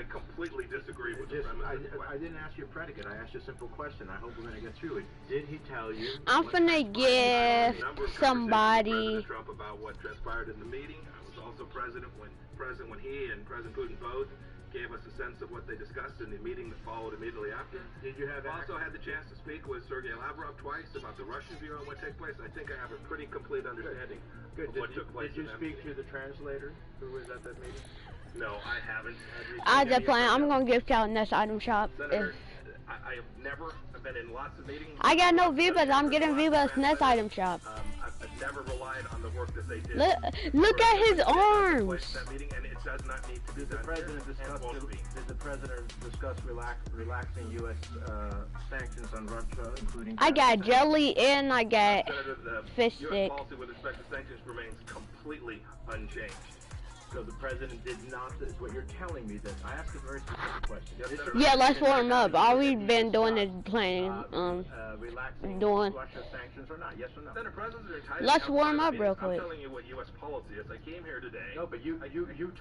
I completely disagree with the premise of the question. I didn't ask you a predicate. I asked you a simple question. I hope we're going to get through it. Did he tell you? I'm finna give somebody. Trump about what transpired in the meeting. I was also present when he and President Putin both gave us a sense of what they discussed in the meeting that followed immediately after. Did you have also had the chance to speak with Sergei Lavrov twice about the Russian view on what took place. I think I have a pretty complete understanding of what took place. Did you speak to the translator who was at that meeting? No, I haven't. I just plan. I'm gonna give y'all next item shop. Senator, I have never been in lots of meetings. I got no V-Bucks. I'm getting V-Bucks next item shop. I've never relied on the work that they did. Look at his arms. That meeting, and it does not need to be done. Did the president discuss relaxing U.S. sanctions on Russia, including? I got jelly and I got fish stick. U.S. policy with respect to sanctions remains completely unchanged. So the president did not, is what you're telling me that. I asked a very specific question. Yeah, let's warm up. All we've been doing is playing, relaxing doing. Russia sanctions or not, yes or no? Senator, presidents are entitled. Let's warm up real quick. I'm telling you what U.S. policy is. I came here today. No, but you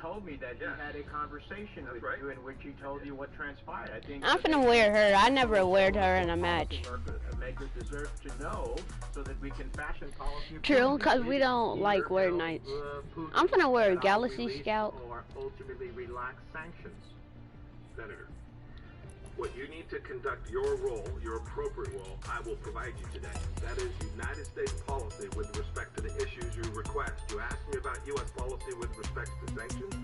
told me that he had a conversation with you in which he told you what transpired. I think I'm finna wear her. I never wear her in a match. Makers deserve to know so that we can fashion policy. True, because we don't like wear nights. I'm finna wear a Galaxy Scout. Or ultimately relax sanctions. Senator, what you need to conduct your role, your appropriate role, I will provide you today. That is United States policy with respect to the issues you request. You asked me about U.S. policy with respect to sanctions,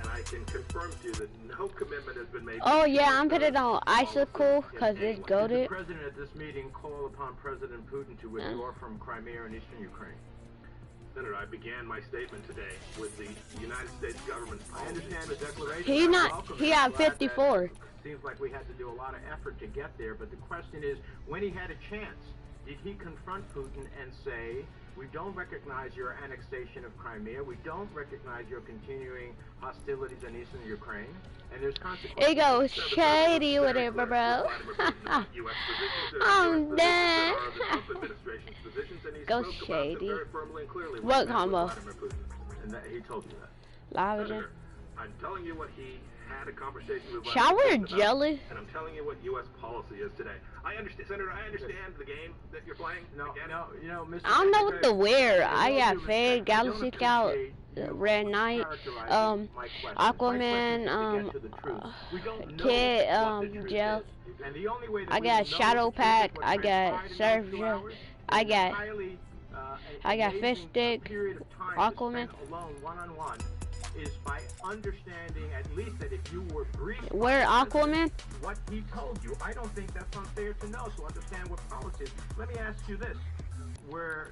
and I can confirm to you that no commitment has been made. Oh yeah, I'm putting it on icicle because it's goated. Did the president at this meeting call upon President Putin to withdraw from Crimea and eastern Ukraine? Senator, I began my statement today with the United States government's policy. I understand the declaration. He had 54. Seems like we had to do a lot of effort to get there, but the question is, when he had a chance, did he confront Putin and say, we don't recognize your annexation of Crimea, we don't recognize your continuing hostilities in eastern Ukraine, and there's consequences. It goes shady with it, bro. I'm done. Go shady. What combo? And he told you that. Senator, I'm telling you what he had a conversation with. Shower jelly. And I'm telling you what U.S. policy is today. I understand, Senator. I understand the game that you're playing. No, you know, Mr. I don't know what to wear. I got Fade, Galaxy Scout, Red Knight, Aquaman, Kid, Gel. I got Shadow Pack. I got Surf Gel. I got Fish Stick, Aquaman. One-on-one is by understanding at least that if you were briefed Where Aquaman? What he told you. I don't think that's unfair to know, to understand what policy is. Let me ask you this. Where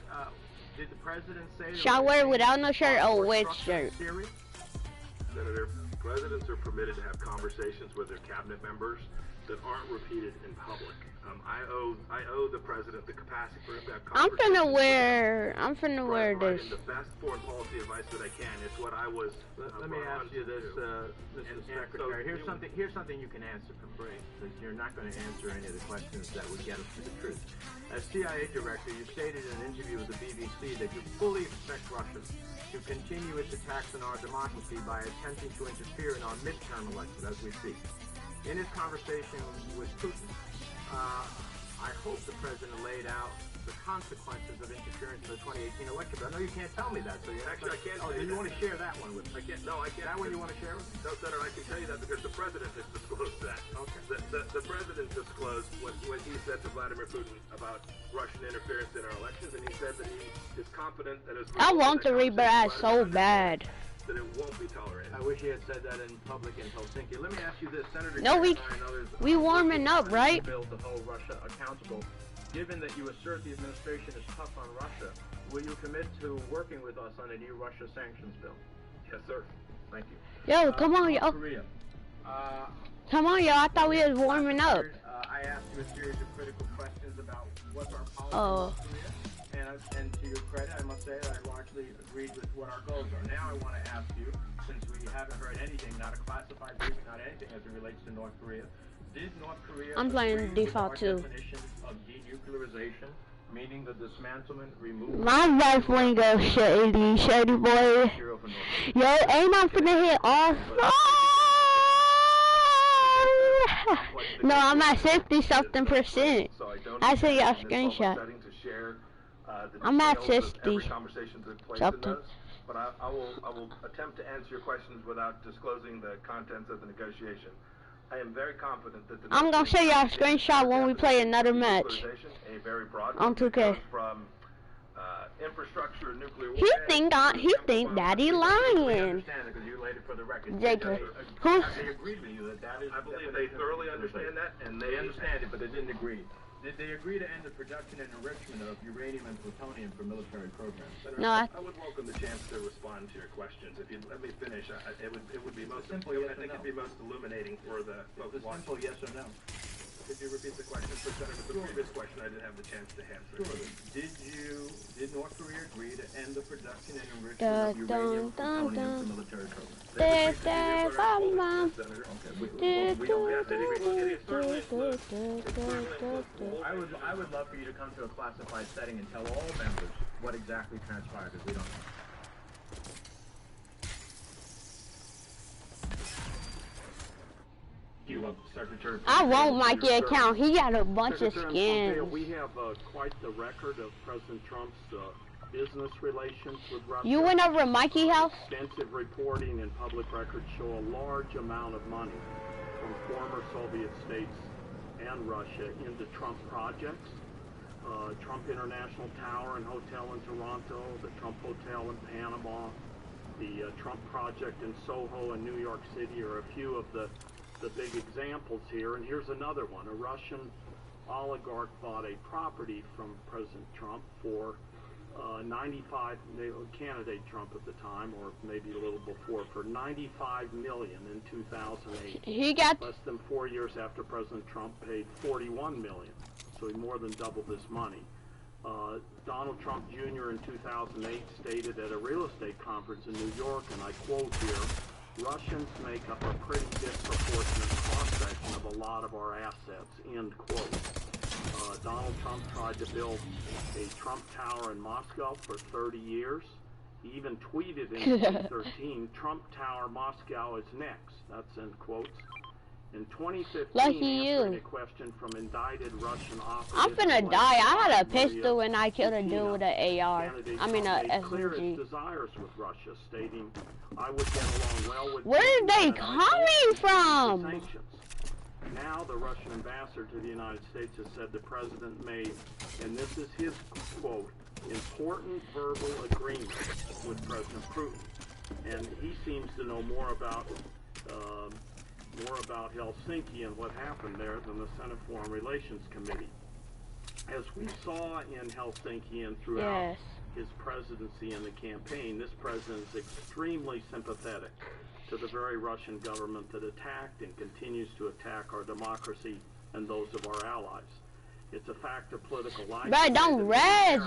did the president say Shall I wear without no shirt or with shirt? Senator, presidents are permitted to have conversations with their cabinet members that aren't repeated in public. I owe the president the capacity for him to have conversations. I'm finna wear this. The best foreign policy advice that I can. It's what I was. Let me ask you this, Mr. Secretary. Here's something you can answer for free, because you're not going to answer any of the questions that would get us to the truth. As CIA director, you stated in an interview with the BBC that you fully expect Russia to continue its attacks on our democracy by attempting to interfere in our midterm elections as we speak. In his conversation with Putin, I hope the president laid out the consequences of interference in the 2018 election. But I know you can't tell me that, so actually I can't. Oh, do you want to share that one with me? I can't. No, I can't. That one you want to share with me? No, Senator, I can tell you that because the president has disclosed that. Okay. The president disclosed what he said to Vladimir Putin about Russian interference in our elections, and he said that he is confident that as I want the rebirth so bad. That it won't be tolerated. I wish he had said that in public in Helsinki. Let me ask you this, Senator. No, we warming up, right? Build to hold Russia accountable. Given that you assert the administration is tough on Russia, will you commit to working with us on a new Russia sanctions bill? Yes, sir. Thank you. Yo, come on, yo. Come on, yo. I thought we was warming up. I asked you a series of critical questions about what's our policy in North Korea. And to your credit, I must say that I largely agreed with what our goals are. Now I want to ask you, since we haven't heard anything, not a classified briefing, not anything as it relates to North Korea, did North Korea I'm playing default too. Definition of denuclearization, meaning the dismantlement, removal... My life wing go shady boy. Yo, ain't I finna hit off? No, I'm at 60-something%. I see a screenshot. I'm at 60-something. But I will attempt to answer your questions without disclosing the contents of the negotiation. I am very confident that I'm gonna show y'all a screenshot when we play another match on 2K. From infrastructure and nuclear He think Daddy lying. Jacob, who? They agreed with you that is. I believe they thoroughly understand that, and they understand it, but they didn't agree. Did they agree to end the production and enrichment of uranium and plutonium for military programs? No, I would welcome the chance to respond to your questions. If you let me finish, it would be most simple. I think it'd be most illuminating for the folks watching. Simple yes or no. Could you repeat the question, Senator? The previous question I didn't have the chance to answer. Sure. Did North Korea agree to end the production and enrichment of uranium and plutonium for military programs? I would love for you to come to a classified setting and tell all members what exactly transpired, because we don't know. I won't like your account. He got a bunch of skins. We have quite the record of President Trump's business relations with Russia. You went over to Mikey House? Extensive reporting and public records show a large amount of money from former Soviet states and Russia into Trump projects. Trump International Tower and Hotel in Toronto, the Trump Hotel in Panama, the Trump Project in Soho in New York City are a few of the big examples here. And here's another one. A Russian oligarch bought a property from President Trump for 95, candidate Trump at the time, or maybe a little before, for $95 million in 2008. He got less than 4 years after President Trump paid $41 million, so he more than doubled this money. Donald Trump Jr. in 2008 stated at a real estate conference in New York, and I quote here, "Russians make up a pretty disproportionate cross-section of a lot of our assets," end quote. Donald Trump tried to build a Trump Tower in Moscow for 30 years. He even tweeted in 2013, "Trump Tower Moscow is next." That's in quotes. In 2015, answering a question from indicted Russian operatives, I'm finna die. I had a pistol and I killed a dude with an AR. I mean, a clear its SMG. desires with Russia, stating, "I would get along well with." Where are they coming from? Sanctions. Now, the Russian ambassador to the United States has said the president made, and this is his quote, "important verbal agreements with President Putin," and he seems to know more about Helsinki and what happened there than the Senate Foreign Relations Committee. As we saw in Helsinki and throughout his presidency and the campaign, this president is extremely sympathetic to the very Russian government that attacked and continues to attack our democracy and those of our allies. It's a fact of political life. Bro, don't rest.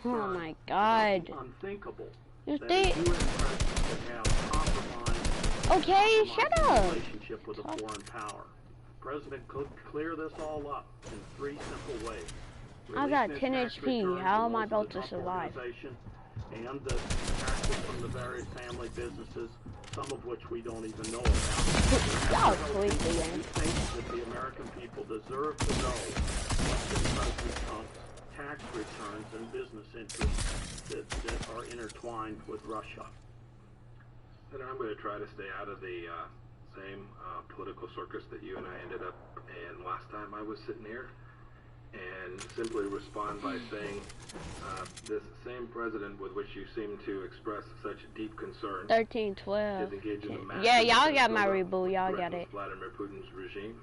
Oh my God. Unthinkable. You that think? a U.S. president would have compromised Okay, shut up. relationship with a foreign power. The president could clear this all up in 3 simple ways. I got Release 10 tax HP. returns How from am I those about of the to Trump survive? organization, and the taxes from the various family businesses, some of which we don't even know about. Y'all tweet We again. think that the American people deserve to know what President Trump's tax returns and business interests that are intertwined with Russia. Senator, I'm going to try to stay out of the same political circus that you and I ended up in last time I was sitting here, and simply respond by saying this same president with which you seem to express such deep concern 13, 12. is engaged in a massive Yeah, y'all got my reboot. Y'all got it. Vladimir Putin's regime.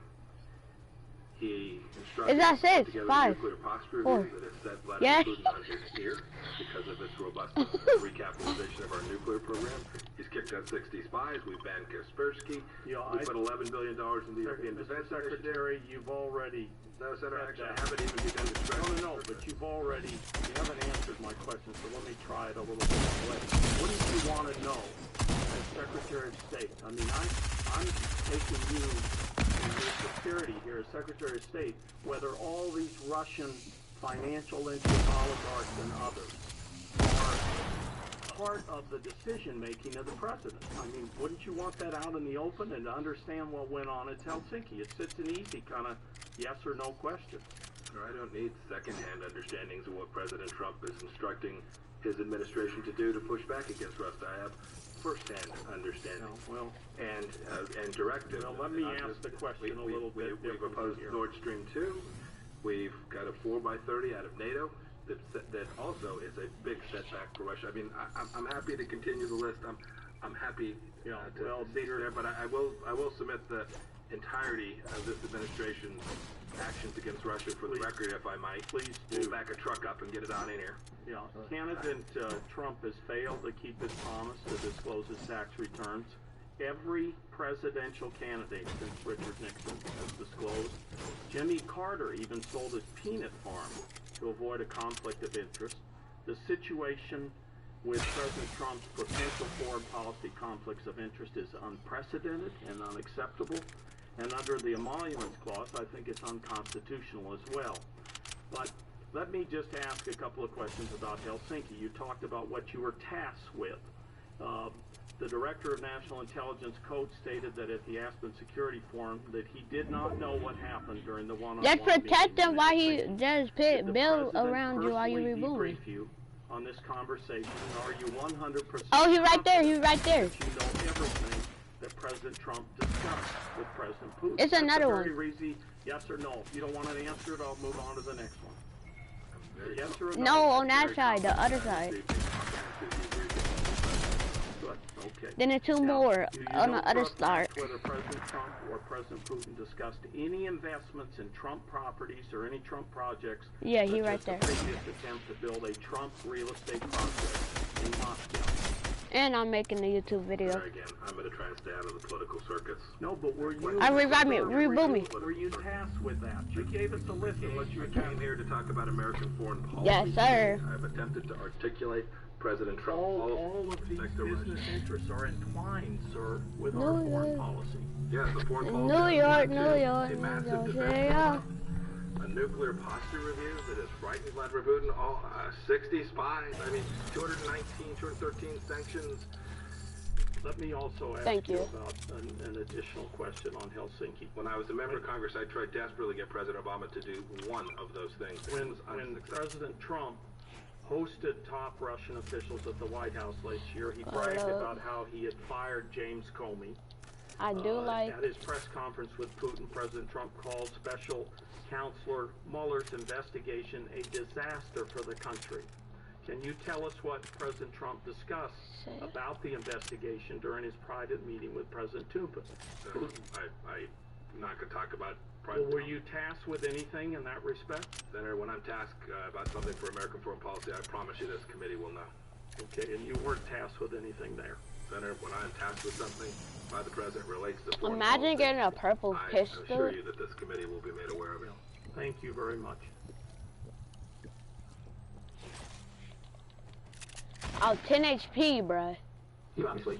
He instructed Is that 6? together 5? a nuclear posture 4? review that has set Vladimir Yeah. Putin on his ear because of its robust recapitalization of our nuclear program. He's kicked out 60 spies. We've banned Kaspersky. We put $11 billion in the European Defense Secretary, you've already... No, Senator, actually, I haven't even begun to stress. No, but you haven't answered my question, so let me try it a little bit away. What do you want to know as Secretary of State? I mean, I'm taking you in your security here as Secretary of State, whether all these Russian financial interest oligarchs and others are part of the decision-making of the president. I mean, wouldn't you want that out in the open and to understand what went on at Helsinki? It's just an easy kind of yes or no question. I don't need second-hand understandings of what President Trump is instructing his administration to do to push back against Russia. I have first-hand understanding and directives. Well, let me ask the question a little bit differently. We've opposed here. Nord Stream 2. We've got a 4x30 out of NATO. That also is a big setback for Russia. I mean, I'm happy to continue the list. I'm happy to see there, but I will submit the entirety of this administration's actions against Russia for the record, if I might. Please do. We'll back a truck up and get it on in here. Yeah, candidate Trump has failed to keep his promise to disclose his tax returns. Every presidential candidate since Richard Nixon has disclosed. Jimmy Carter even sold his peanut farm to avoid a conflict of interest. The situation with President Trump's potential foreign policy conflicts of interest is unprecedented and unacceptable. And under the emoluments clause, I think it's unconstitutional as well. But let me just ask a couple of questions about Helsinki. You talked about what you were tasked with. The Director of National Intelligence Code stated that at the Aspen Security Forum that he did not know what happened during the one-on-one Just protect him while he meeting. just put Bill around you while you remove him. You on this conversation, and are you 100%? Oh, he's right there. He's right there. That you know everything that President Trump discussed with President Putin. It's another one. Very easy yes or no. If you don't want to answer it, I'll move on to the next one. Yes or no? No, on that side, the other side. Okay. Then it's two more on the other side. Whether President Trump or President Putin discussed any investments in Trump properties or any Trump projects. Yeah, he right there. The previous attempt to build a Trump real estate project in Moscow. And I'm making a YouTube video. Again, I'm going to try and stay out of the political circuits. No, but were you... Revive me, reboot me. Were you tasked with that? You gave us a list of what you came here to talk about American foreign policy. Yes, sir. I've attempted to articulate President Trump. All of these business interests are entwined, sir, with our foreign policy. Yes, the foreign policy. New York, New York, a massive New York. defense a nuclear posture review that is frightening Vladimir Putin. All 60 spies. I mean, 219, 213 sanctions. Let me also ask you about an additional question on Helsinki. When I was a member of Congress, I tried desperately to get President Obama to do one of those things. When President Trump hosted top Russian officials at the White House last year, he bragged about how he had fired James Comey. I do like... At his press conference with Putin, President Trump called Special Counselor Mueller's investigation a disaster for the country. Can you tell us what President Trump discussed about the investigation during his private meeting with President Putin? I'm not going to talk about President Trump. Were you tasked with anything in that respect? Senator, when I'm tasked about something for American foreign policy, I promise you this committee will know. Okay, and you weren't tasked with anything there? Senator, when I'm tasked with something by the President relates to foreign Imagine policy, getting a purple pistol. I assure you that this committee will be made aware of it. Thank you very much. Oh, 10 HP, bruh. You obviously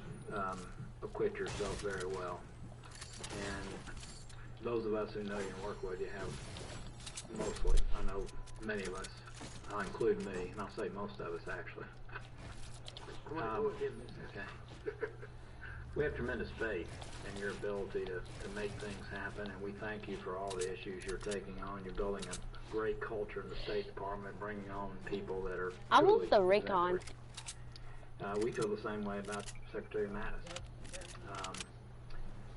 acquit yourself very well. And those of us who know you and work with you have mostly, I know many of us, I'll include me, and I'll say most of us actually. Okay. We have tremendous faith in your ability to make things happen, and we thank you for all the issues you're taking on. You're building a great culture in the State Department, bringing on people that are I want the recon. We feel the same way about Secretary Mattis.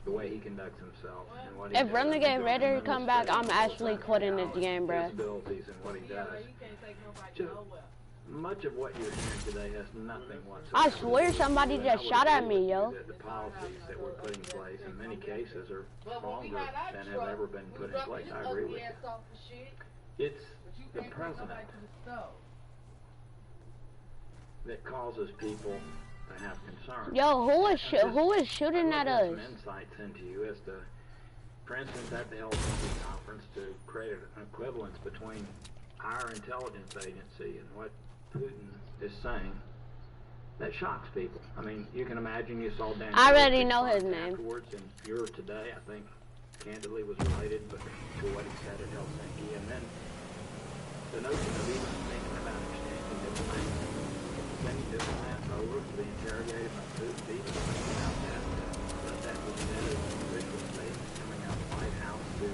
The way he conducts himself and what he does. If Renegade ready to come back, I'm actually quitting this game, bruh. His abilities and what he does. Much of what you're hearing today has nothing whatsoever. I swear somebody just shot at me, yo. The policies that we're putting in place in many cases are stronger than have ever been put in place. I agree with you. It's the president that causes people to have concerns. Yo, who is shooting at us? Some insights into you as to, for instance, at the Helsinki conference, to create an equivalence between our intelligence agency and what Putin is saying. That shocks people. I mean, you can imagine you saw Dan. I already know his name. Afterwards, and your today, I think, candidly was related to what he said at Helsinki, and then the notion of even thinking about exchanging diplomatic, sending diplomats over, be interrogated by Putin, beaten out that. But that was said as an official statement coming out of the White House to,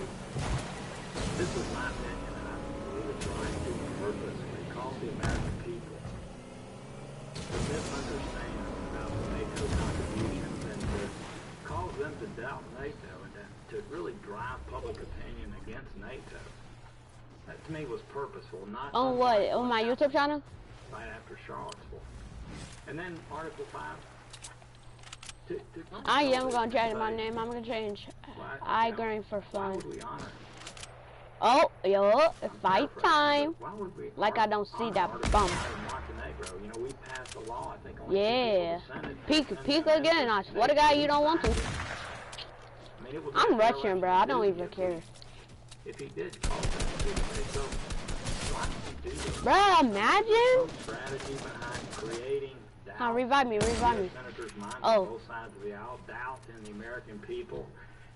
this is my opinion, and I believe it's right, to purposely cause the American people to misunderstand about the NATO contributions and to cause them to doubt NATO and to really drive public opinion against NATO. That to me was purposeful, not on what? On my YouTube channel? Right after Charlottesville. And then Article 5. I am gonna change my name. I'm gonna change I Green for fun. Why would we honor? Oh, yo, fight time. Like I don't see that bump. You know, we passed a law, I think, only yeah. Peek again. I swear to God, you don't want to. I'm rushing, bro. I don't even care. If he did call that, so why did he do this? Bro, imagine. Strategy behind creating doubt. Oh, revive me. Senators' minds on both sides of the aisle, doubt in the American people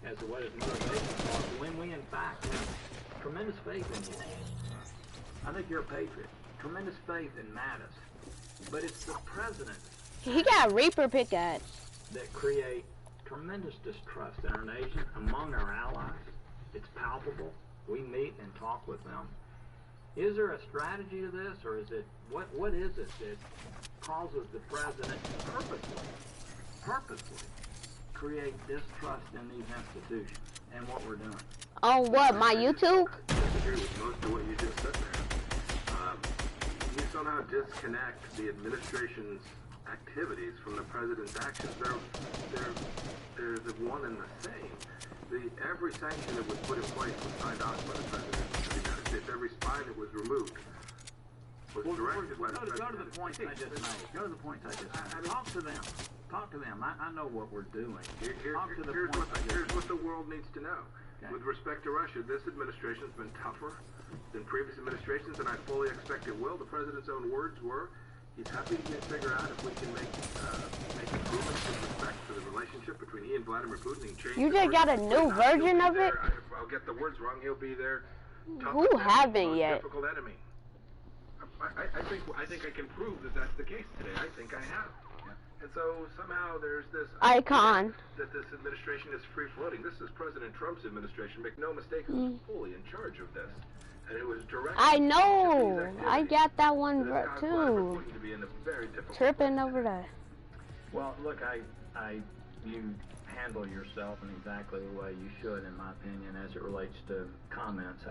as to what his motivations are, when we in fact have tremendous faith in you. I think you're a patriot. Tremendous faith in Mattis. But it's the president. He got Reaper pickaxe. That create tremendous distrust in our nation, among our allies. It's palpable. We meet and talk with them. Is there a strategy to this, or is it, what is it that causes the president purposely create distrust in these institutions and what we're doing? On what, my YouTube? I disagree with most of what you just said there. You somehow disconnect the administration's activities from the president's actions. They're the one and the same. Every sanction that was put in place was signed off by the president of the United States. Every spy that was removed was directed by the president. Go to the points I just made. Talk to them. Talk to them. I know what we're doing. Here's what the world needs to know. Okay. With respect to Russia, this administration has been tougher than previous administrations, and I fully expect it will. The president's own words were, he's happy to figure out if we can make improvements with respect to the relationship between he and Vladimir Putin. You just got a new version of it? I'll get the words wrong. He'll be there. Who haven't yet? Difficult enemy. I think I can prove that that's the case today. I think I have. And so somehow there's this icon that this administration is free floating. This is President Trump's administration. Make no mistake, who's fully in charge of this. And it was direct. I know. I got that one too. Tripping over that. Well, look, you handle yourself in exactly the way you should, in my opinion, as it relates to comments.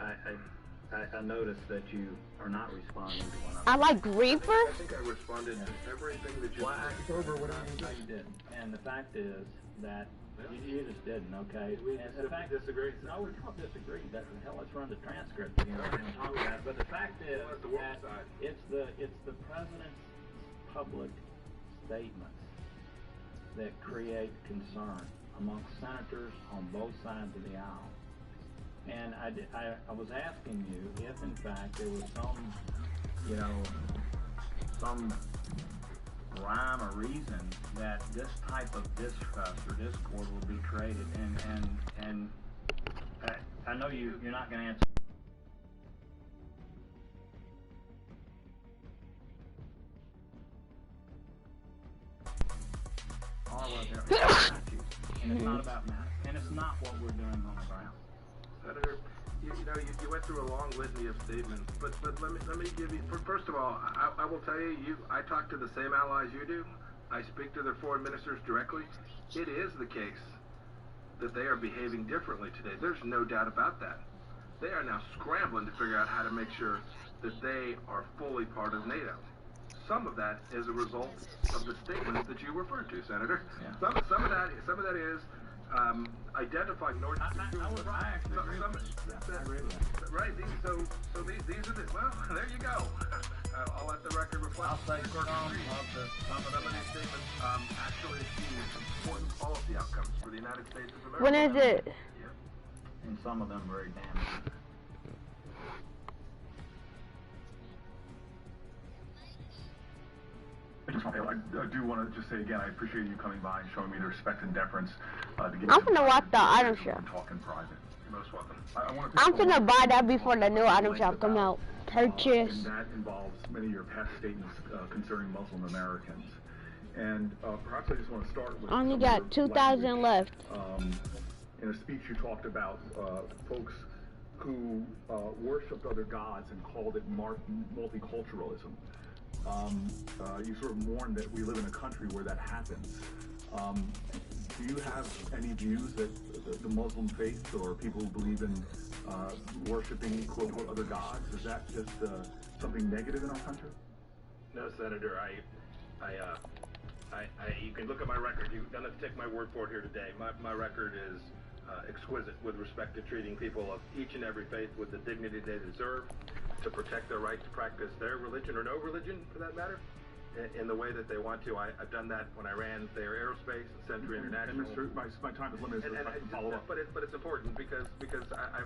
I noticed that you are not responding to one of them. I like Reaper. I think I responded to everything that you said. Over whatever you did. And the fact is that you just didn't, okay? We disagree. No, we don't disagree. Hell, let's run the transcript again and talk about it. But the fact is that it's the president's public statements that create concern amongst senators on both sides of the aisle. And I was asking you if, in fact, there was some rhyme or reason that this type of distrust or discord will be created. And I know you're not going to answer. All I was there. And it's not about math. And it's not what we're doing on the ground. Senator, you went through a long litany of statements, but let me give you, first of all, I will tell you, I talk to the same allies you do. I speak to their foreign ministers directly. It is the case that they are behaving differently today. There's no doubt about that. They are now scrambling to figure out how to make sure that they are fully part of NATO. Some of that is a result of the statements that you referred to, Senator. Yeah. Some of that is identifying North. I actually agree with that. Right. These are the. Well, there you go. I'll let the record reflect. I'll say some of these statements actually achieve important policy outcomes for the United States of America. When is it? Yeah. And some of them very damaging. I do want to just say again, I appreciate you coming by and showing me the respect and deference. I'm gonna watch the item shop. Talk in private. You're most welcome. I'm gonna buy that before the new item shop come out. Purchase. And that involves many of your past statements concerning Muslim Americans. And perhaps I just want to start with... Only got 2,000 left. In a speech you talked about folks who worshipped other gods and called it multiculturalism. You sort of mourn that we live in a country where that happens. Do you have any views that the Muslim faith or people who believe in worshipping quote-unquote other gods, is that just something negative in our country? No, Senator. You can look at my record. You don't have to take my word for it here today. My record is exquisite with respect to treating people of each and every faith with the dignity they deserve, to protect their right to practice their religion or no religion, for that matter, in the way that they want to. I've done that when I ran their aerospace and Century International. And my time is limited, so I can follow up. But it's important because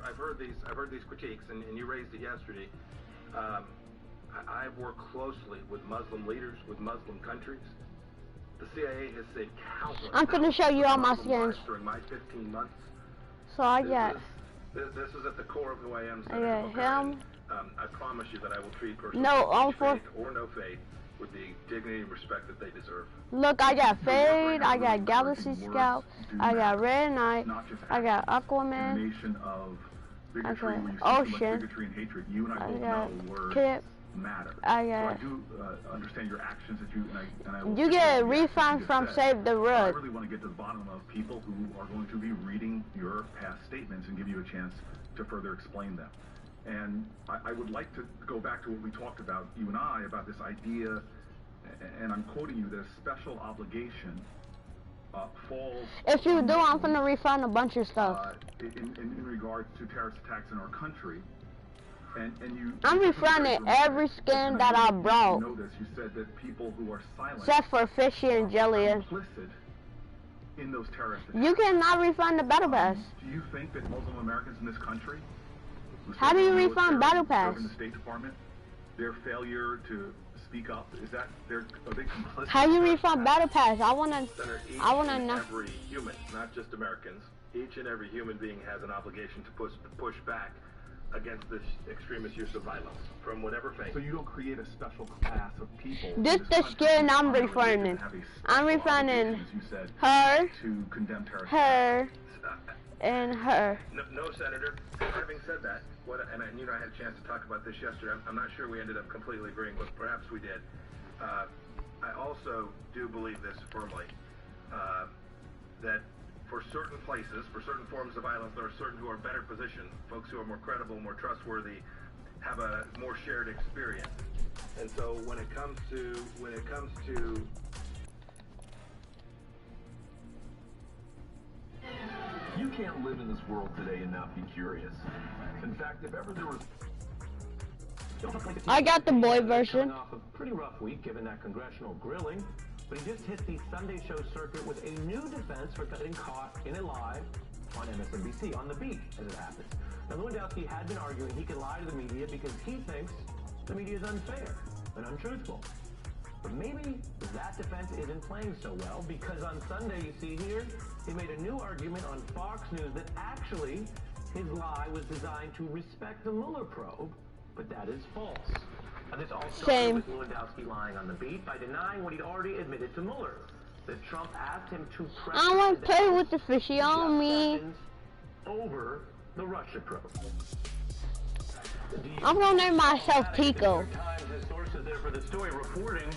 I've heard these critiques, and you raised it yesterday. I've worked closely with Muslim leaders, with Muslim countries. The CIA has saved countless. I'm gonna show you all my skins. During my 15 months. So I got. This is at the core of who I am. I got him. I promise you that I will treat persons faith or no faith with the dignity and respect that they deserve. Look, I got Fade, I got Galaxy Scout, I got Red Knight, I got Aquaman, I got Ocean, I got Tip, I got. So I do understand your actions that and I will you get a refund from Save the I Road. really want to get to the bottom of people who are going to be reading your past statements and give you a chance to further explain them. And I would like to go back to what we talked about, you and I, about this idea, and I'm quoting you, that a special obligation falls... If you do, I'm going to refund a bunch of stuff. In regards to terrorist attacks in our country. And I'm refunding every skin that I brought. You know this. You said that people who are silent... Except for Fishy and Jelly. ...complicit in those terrorist attacks. You cannot refund the Battle Pass. Do you think that Muslim Americans in this country... How do you refund Battle Pass? In the State Department, their failure to speak up, are they complicit? How do you refund Battle Pass? I wanna know. Every human, not just Americans, each and every human being has an obligation to push back against this extremist use of violence from whatever faith. So you don't create a special class of people. This the skin I'm refunding. I'm refunding her, to condemn terrorists. Her, and her. No, Senator. Having said that, and I had a chance to talk about this yesterday. I'm not sure we ended up completely agreeing, but perhaps we did. I also do believe this firmly, that for certain places, for certain forms of violence, there are certain who are better positioned, folks who are more credible, more trustworthy, have a more shared experience. And so when it comes to you can't live in this world today and not be curious. In fact, if ever there was... I got the boy version. Off a pretty rough week given that congressional grilling, but he just hit the Sunday show circuit with a new defense for getting caught in a lie on MSNBC, on the beat, as it happens. Now, Lewandowski had been arguing he can lie to the media because he thinks the media is unfair and untruthful. But maybe that defense isn't playing so well, because on Sunday, you see here, he made a new argument on Fox News that actually his lie was designed to respect the Mueller probe, but that is false. And this all started with Lewandowski lying on the beat by denying what he'd already admitted to Mueller, that Trump asked him to press I want to play with the fishy on me over the Russia probe. I'm gonna name myself Tico. His sources there for the story reporting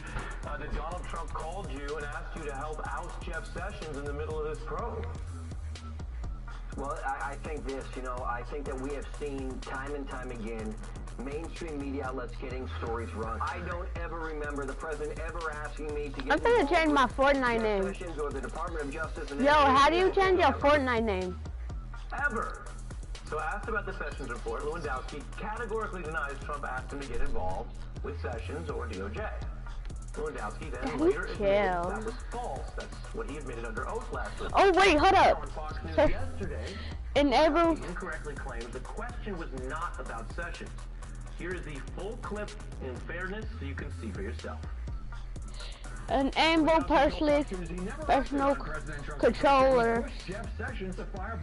that Donald Trump called you and asked you to help oust Jeff Sessions in the middle of this probe. Well, I think this, I think that we have seen time and time again mainstream media outlets getting stories wrong. I don't ever remember the president ever asking me to get I'm gonna change my Fortnite name. Or the Department of Justice. Yo, how do you change your Fortnite name? Ever. So asked about the Sessions report, Lewandowski categorically denies Trump asked him to get involved with Sessions or DOJ. Lewandowski then later admitted that was false. That's what he admitted under oath last week. Oh wait, hold up. On Fox News yesterday, he incorrectly claimed the question was not about Sessions. Here is the full clip in fairness so you can see for yourself. An able personal controller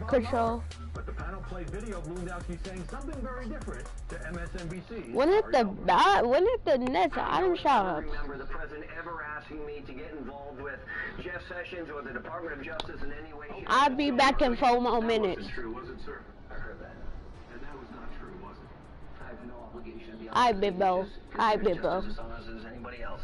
control. But the panel played video of Lewandowski saying something very different to MSNBC. When it the Nets, I don't shut up. I remember the president ever asking me to get involved with Jeff Sessions or the Department of Justice in any way. I'll be back in 4 more minutes. That wasn't true, was it, sir? I heard that. And that was not true, was it? I have no obligation beyond Hi, Bibbo. Hi, Bibbo. as honest as anybody else.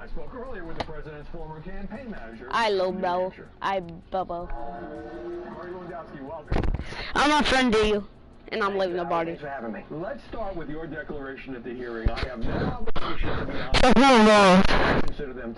I spoke earlier with the president's former campaign manager. Hi, Lobo. Hi, Bubbo. Mary Lewandowski, welcome. I'm a friend to you, and I'm leaving the party. Thanks for having me. Let's start with your declaration at the hearing. I have no obligation to be honest. Consider them